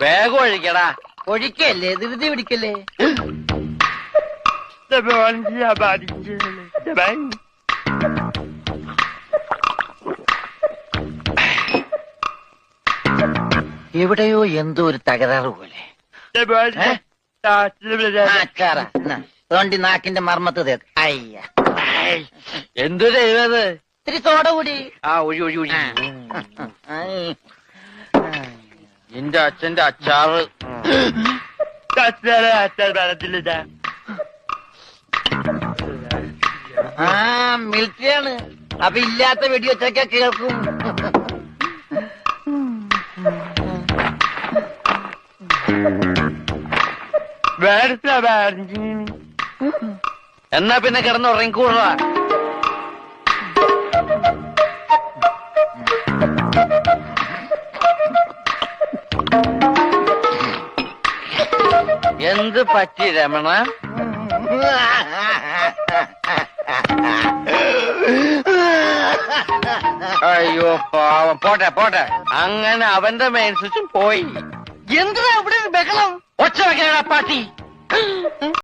വേഗം ഒഴിക്കടാ. ഒഴിക്കല്ലേ, ധൃതി പിടിക്കല്ലേ. എവിടെയോ എന്തോ ഒരു തകരാറ് പോലെ. തോണ്ടി നാക്കിന്റെ മർമ്മത്ത് തേക്ക്. അയ്യ, എന്തു ചെയ്തത്? ഇത്തിരി സോഡ കൂടി. ആ ഒഴി ഒഴി ഒഴി. എന്റെ അച്ഛന്റെ അച്ചാറ്. ആ മിലിറ്ററിയാണ്. അപ്പൊ ഇല്ലാത്ത വെടിവെച്ചൊക്കെ കേൾക്കും. എന്നാ പിന്നെ കിടന്ന് ഉറങ്ങിക്കൂടാ. എന്ത് പറ്റി രമണ? അയ്യോ പാവം. പോട്ടെ പോട്ടെ. അങ്ങനെ അവന്റെ മെയിൻ സ്വിച്ചും പോയി. എന്തിനാ ഇവിടെ ഒരു ബഹളം? ഒച്ച വെക്കണ പാട്ടി.